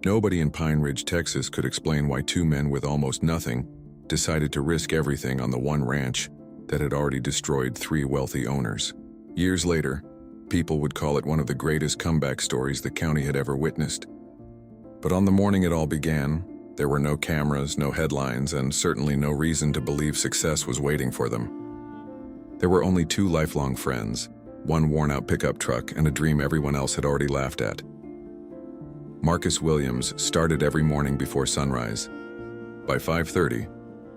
Nobody in Pine Ridge, Texas could explain why two men with almost nothing decided to risk everything on the one ranch that had already destroyed three wealthy owners. Years later, people would call it one of the greatest comeback stories the county had ever witnessed. But on the morning it all began, there were no cameras, no headlines, and certainly no reason to believe success was waiting for them. There were only two lifelong friends, one worn-out pickup truck, and a dream everyone else had already laughed at. Marcus Williams started every morning before sunrise. By 5:30,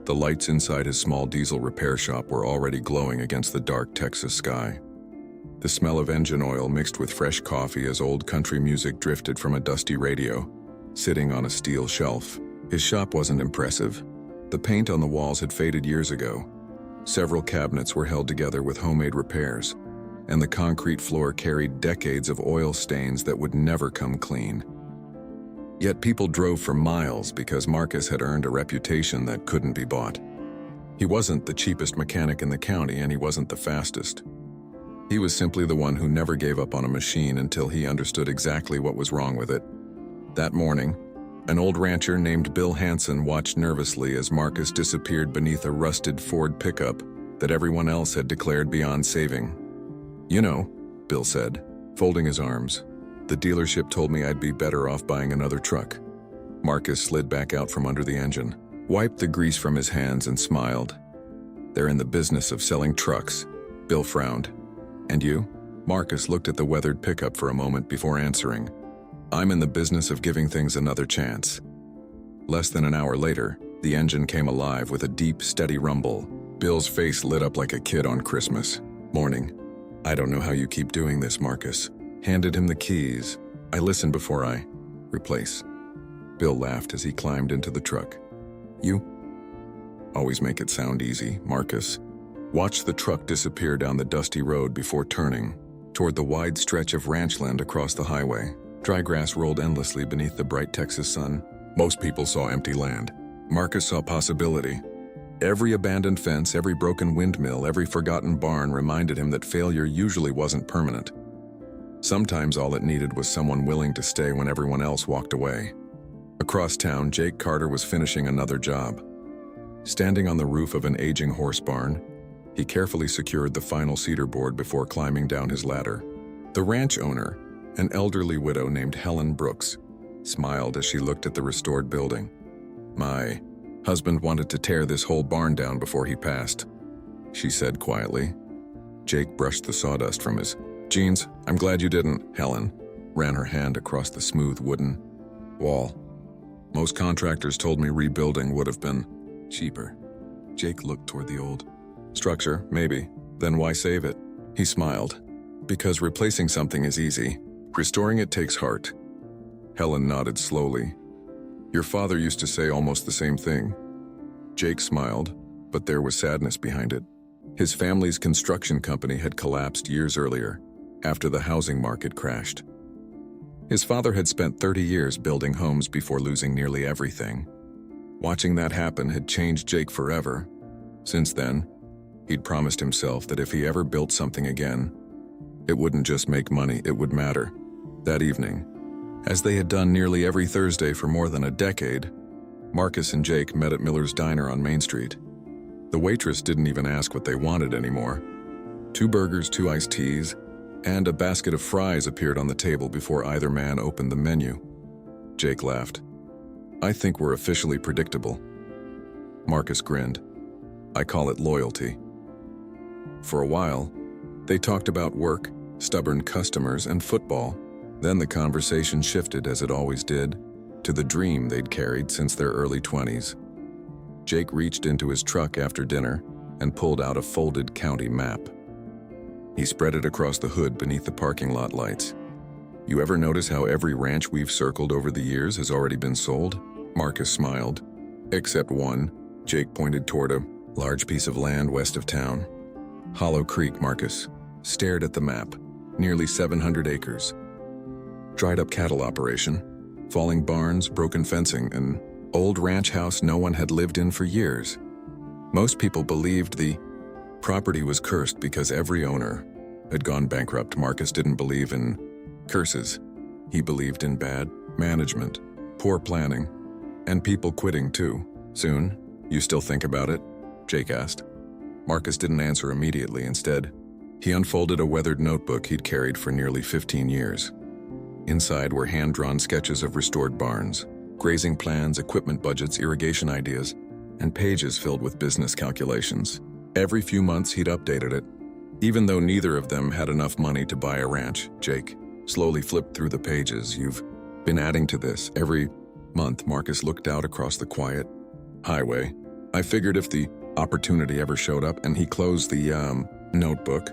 the lights inside his small diesel repair shop were already glowing against the dark Texas sky. The smell of engine oil mixed with fresh coffee as old country music drifted from a dusty radio, sitting on a steel shelf. His shop wasn't impressive. The paint on the walls had faded years ago. Several cabinets were held together with homemade repairs, and the concrete floor carried decades of oil stains that would never come clean. Yet people drove for miles because Marcus had earned a reputation that couldn't be bought. He wasn't the cheapest mechanic in the county, and he wasn't the fastest. He was simply the one who never gave up on a machine until he understood exactly what was wrong with it. That morning, an old rancher named Bill Hansen watched nervously as Marcus disappeared beneath a rusted Ford pickup that everyone else had declared beyond saving. "You know," Bill said, folding his arms, "the dealership told me I'd be better off buying another truck." Marcus slid back out from under the engine, wiped the grease from his hands, and smiled. "They're in the business of selling trucks." Bill frowned. "And you?" Marcus looked at the weathered pickup for a moment before answering. "I'm in the business of giving things another chance." Less than an hour later, the engine came alive with a deep, steady rumble. Bill's face lit up like a kid on Christmas morning. "I don't know how you keep doing this," Marcus handed him the keys. "I listen before I replace." Bill laughed as he climbed into the truck. "You always make it sound easy." Marcus watched the truck disappear down the dusty road before turning toward the wide stretch of ranchland across the highway. Dry grass rolled endlessly beneath the bright Texas sun. Most people saw empty land. Marcus saw possibility. Every abandoned fence, every broken windmill, every forgotten barn reminded him that failure usually wasn't permanent. Sometimes all it needed was someone willing to stay when everyone else walked away. Across town, Jake Carter was finishing another job. Standing on the roof of an aging horse barn, he carefully secured the final cedar board before climbing down his ladder. The ranch owner, an elderly widow named Helen Brooks, smiled as she looked at the restored building. "My husband wanted to tear this whole barn down before he passed," she said quietly. Jake brushed the sawdust from his jeans. "I'm glad you didn't." Helen ran her hand across the smooth wooden wall. "Most contractors told me rebuilding would have been cheaper." Jake looked toward the old structure. "Maybe. Then why save it?" He smiled. "Because replacing something is easy. Restoring it takes heart." Helen nodded slowly. "Your father used to say almost the same thing." Jake smiled, but there was sadness behind it. His family's construction company had collapsed years earlier, after the housing market crashed. His father had spent 30 years building homes before losing nearly everything. Watching that happen had changed Jake forever. Since then, he'd promised himself that if he ever built something again, it wouldn't just make money, it would matter. That evening, as they had done nearly every Thursday for more than a decade, Marcus and Jake met at Miller's Diner on Main Street. The waitress didn't even ask what they wanted anymore. 2 burgers, 2 iced teas, and a basket of fries appeared on the table before either man opened the menu. Jake laughed. "I think we're officially predictable." Marcus grinned. "I call it loyalty." For a while, they talked about work, stubborn customers, and football. Then the conversation shifted, as it always did, to the dream they'd carried since their early 20s. Jake reached into his truck after dinner and pulled out a folded county map. He spread it across the hood beneath the parking lot lights. "You ever notice how every ranch we've circled over the years has already been sold?" Marcus smiled. "Except one." Jake pointed toward a large piece of land west of town. Hollow Creek. Marcus stared at the map. Nearly 700 acres. Dried-up cattle operation, falling barns, broken fencing, an old ranch house no one had lived in for years. Most people believed the property was cursed because every owner had gone bankrupt. Marcus didn't believe in curses. He believed in bad management. Poor planning. And people quitting too. Soon? You still think about it? Jake asked. Marcus didn't answer immediately. Instead, he unfolded a weathered notebook he'd carried for nearly 15 years. Inside were hand-drawn sketches of restored barns, grazing plans, equipment budgets, irrigation ideas, and pages filled with business calculations. Every few months he'd updated it. Even though neither of them had enough money to buy a ranch, Jake slowly flipped through the pages. You've been adding to this. Every month, Marcus looked out across the quiet highway. I figured if the opportunity ever showed up, and he closed the, notebook.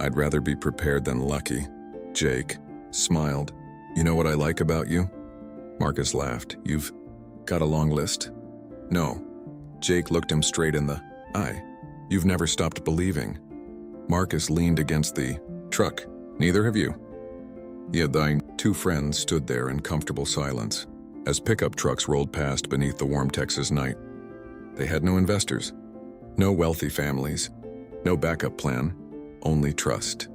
I'd rather be prepared than lucky. Jake smiled. You know what I like about you? Marcus laughed. You've got a long list. No. Jake looked him straight in the eye. You've never stopped believing. Marcus leaned against the truck. Neither have you. Yet thine two friends stood there in comfortable silence as pickup trucks rolled past beneath the warm Texas night. They had no investors, no wealthy families, no backup plan, only trust.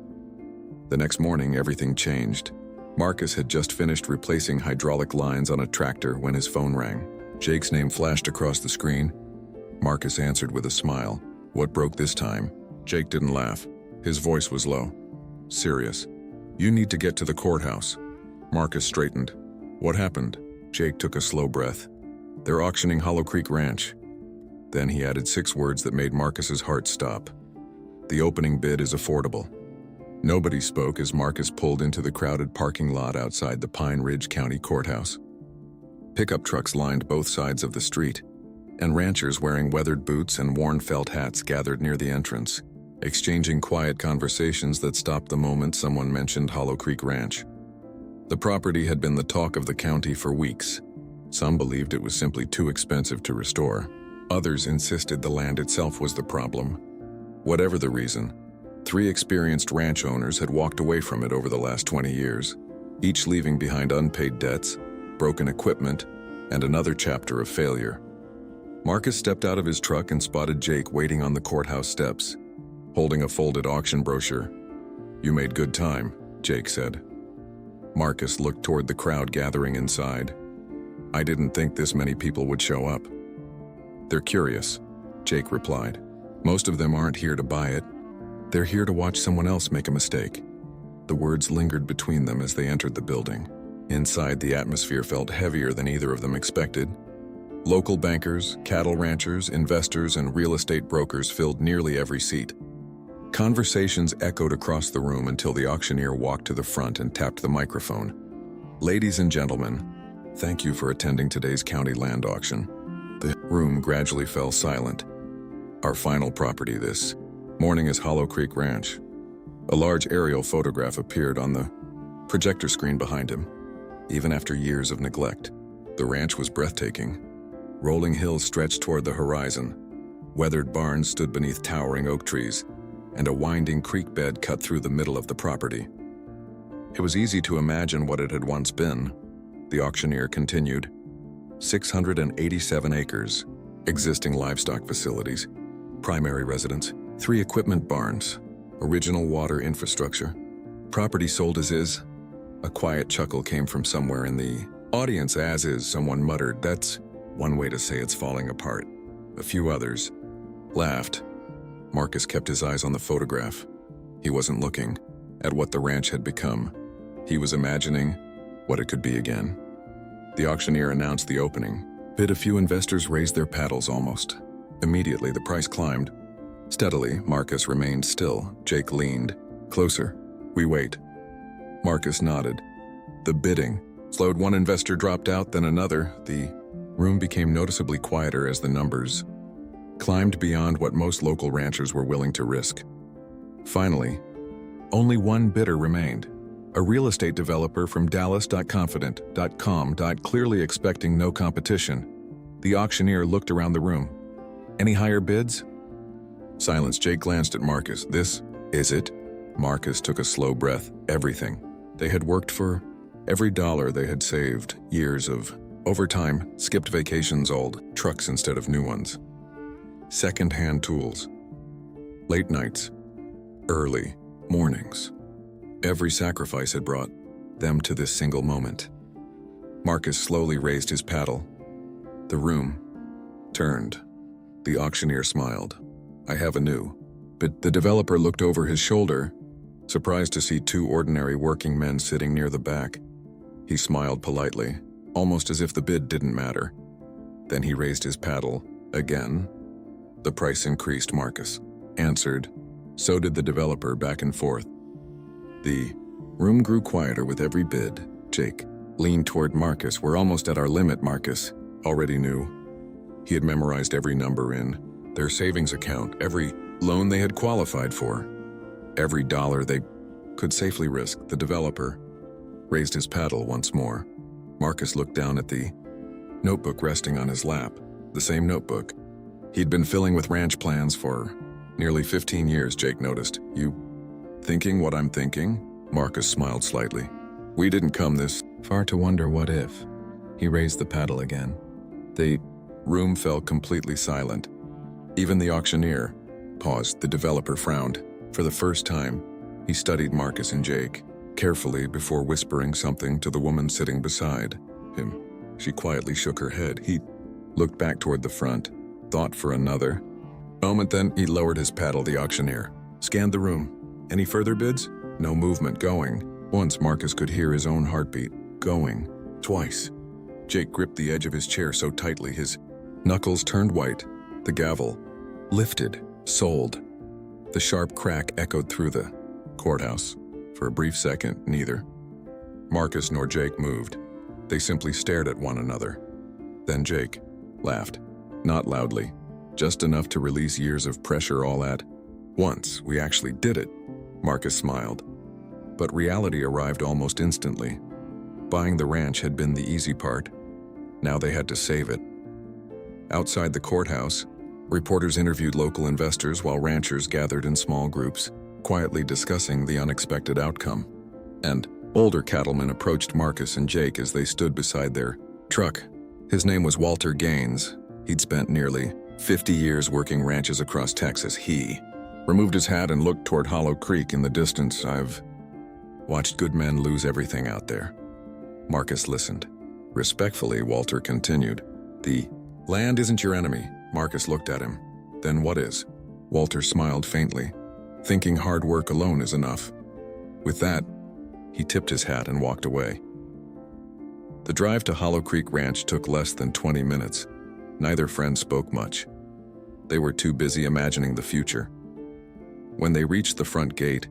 The next morning, everything changed. Marcus had just finished replacing hydraulic lines on a tractor when his phone rang. Jake's name flashed across the screen. Marcus answered with a smile. What broke this time? Jake didn't laugh. His voice was low. Serious. You need to get to the courthouse. Marcus straightened. What happened? Jake took a slow breath. They're auctioning Hollow Creek Ranch. Then he added 6 words that made Marcus's heart stop. The opening bid is affordable. Nobody spoke as Marcus pulled into the crowded parking lot outside the Pine Ridge County Courthouse. Pickup trucks lined both sides of the street, and ranchers wearing weathered boots and worn felt hats gathered near the entrance, exchanging quiet conversations that stopped the moment someone mentioned Hollow Creek Ranch. The property had been the talk of the county for weeks. Some believed it was simply too expensive to restore. Others insisted the land itself was the problem. Whatever the reason, 3 experienced ranch owners had walked away from it over the last 20 years, each leaving behind unpaid debts, broken equipment, and another chapter of failure. Marcus stepped out of his truck and spotted Jake waiting on the courthouse steps, holding a folded auction brochure. You made good time, Jake said. Marcus looked toward the crowd gathering inside. I didn't think this many people would show up. They're curious, Jake replied. Most of them aren't here to buy it. They're here to watch someone else make a mistake. The words lingered between them as they entered the building. Inside, the atmosphere felt heavier than either of them expected. Local bankers, cattle ranchers, investors, and real estate brokers filled nearly every seat. Conversations echoed across the room until the auctioneer walked to the front and tapped the microphone. Ladies and gentlemen, thank you for attending today's county land auction. The room gradually fell silent. Our final property this morning is Hollow Creek Ranch. A large aerial photograph appeared on the projector screen behind him. Even after years of neglect, the ranch was breathtaking. Rolling hills stretched toward the horizon. Weathered barns stood beneath towering oak trees, and a winding creek bed cut through the middle of the property. It was easy to imagine what it had once been. The auctioneer continued. 687 acres, existing livestock facilities, primary residence, 3 equipment barns, original water infrastructure. Property sold as is. A quiet chuckle came from somewhere in the audience. As is, someone muttered. That's one way to say it's falling apart. A few others laughed. Marcus kept his eyes on the photograph. He wasn't looking at what the ranch had become. He was imagining what it could be again. The auctioneer announced the opening. Bid. A few investors raised their paddles almost. Immediately, the price climbed. Steadily, Marcus remained still. Jake leaned closer. We wait. Marcus nodded. The bidding slowed. One investor dropped out, then another. The room became noticeably quieter as the numbers climbed beyond what most local ranchers were willing to risk. Finally, only one bidder remained. A real estate developer from Dallas.confident.com. Clearly expecting no competition, the auctioneer looked around the room. Any higher bids? Silence. Jake glanced at Marcus. This is it? Marcus took a slow breath. Everything they had worked for, every dollar they had saved, years of overtime, skipped vacations, old trucks instead of new ones, second-hand tools, late nights, early mornings. Every sacrifice had brought them to this single moment. Marcus slowly raised his paddle. The room turned. The auctioneer smiled. "I have a new." But the developer looked over his shoulder, surprised to see two ordinary working men sitting near the back. He smiled politely, almost as if the bid didn't matter. Then he raised his paddle again. "The price increased," Marcus answered. So did the developer, back and forth. The room grew quieter with every bid. Jake leaned toward Marcus. "We're almost at our limit," Marcus already knew. He had memorized every number in their savings account, every loan they had qualified for, every dollar they could safely risk. The developer raised his paddle once more. Marcus looked down at the notebook resting on his lap, the same notebook he'd been filling with ranch plans for nearly 15 years, Jake noticed. "You thinking what I'm thinking?" Marcus smiled slightly. "We didn't come this far to wonder what if." He raised the paddle again. The room fell completely silent. Even the auctioneer paused. The developer frowned. For the first time, he studied Marcus and Jake carefully before whispering something to the woman sitting beside him. She quietly shook her head. He looked back toward the front, thought for another moment, then he lowered his paddle. The auctioneer scanned the room. "Any further bids?" No movement. "Going." Once Marcus could hear his own heartbeat. "Going." Twice. Jake gripped the edge of his chair so tightly his knuckles turned white. The gavel lifted. "Sold." The sharp crack echoed through the courthouse. For a brief second, neither Marcus nor Jake moved. They simply stared at one another. Then Jake laughed. Not loudly, just enough to release years of pressure all at once. "We actually did it." Marcus smiled. But reality arrived almost instantly. Buying the ranch had been the easy part. Now they had to save it. Outside the courthouse, reporters interviewed local investors while ranchers gathered in small groups, quietly discussing the unexpected outcome. And older cattlemen approached Marcus and Jake as they stood beside their truck. His name was Walter Gaines. He'd spent nearly 50 years working ranches across Texas. He removed his hat and looked toward Hollow Creek in the distance. "I've watched good men lose everything out there." Marcus listened. Respectfully, Walter continued. "The land isn't your enemy." Marcus looked at him. "Then what is?" Walter smiled faintly. "Thinking hard work alone is enough." With that, he tipped his hat and walked away. The drive to Hollow Creek Ranch took less than 20 minutes. Neither friend spoke much. They were too busy imagining the future. When they reached the front gate,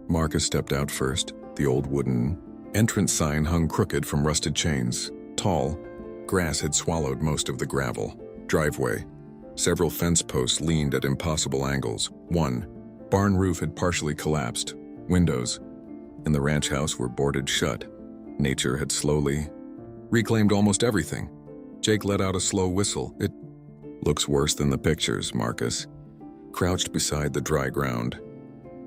Marcus stepped out first. The old wooden entrance sign hung crooked from rusted chains. Tall grass had swallowed most of the gravel driveway. Several fence posts leaned at impossible angles. One barn roof had partially collapsed. Windows in the ranch house were boarded shut. Nature had slowly reclaimed almost everything. Jake let out a slow whistle. "It looks worse than the pictures," Marcus crouched beside the dry ground.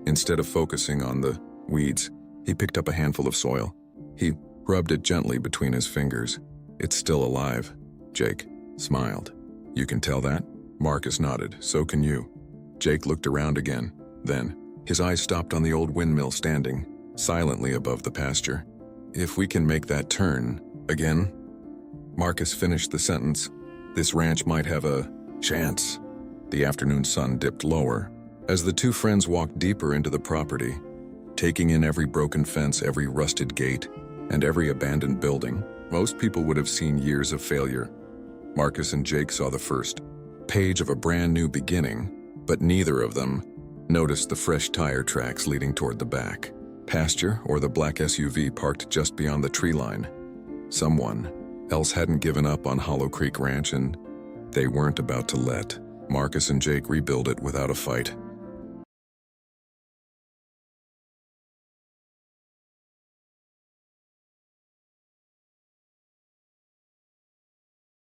Instead of focusing on the weeds, he picked up a handful of soil. He rubbed it gently between his fingers. "It's still alive." Jake smiled. "You can tell that?" Marcus nodded. "So can you." Jake looked around again. Then, his eyes stopped on the old windmill standing silently above the pasture. "If we can make that turn again," Marcus finished the sentence, "this ranch might have a chance." The afternoon sun dipped lower as the two friends walked deeper into the property, taking in every broken fence, every rusted gate, and every abandoned building. Most people would have seen years of failure. Marcus and Jake saw the first page of a brand new beginning, but neither of them noticed the fresh tire tracks leading toward the back pasture or the black SUV parked just beyond the tree line. Someone else hadn't given up on Hollow Creek Ranch, and they weren't about to let Marcus and Jake rebuild it without a fight.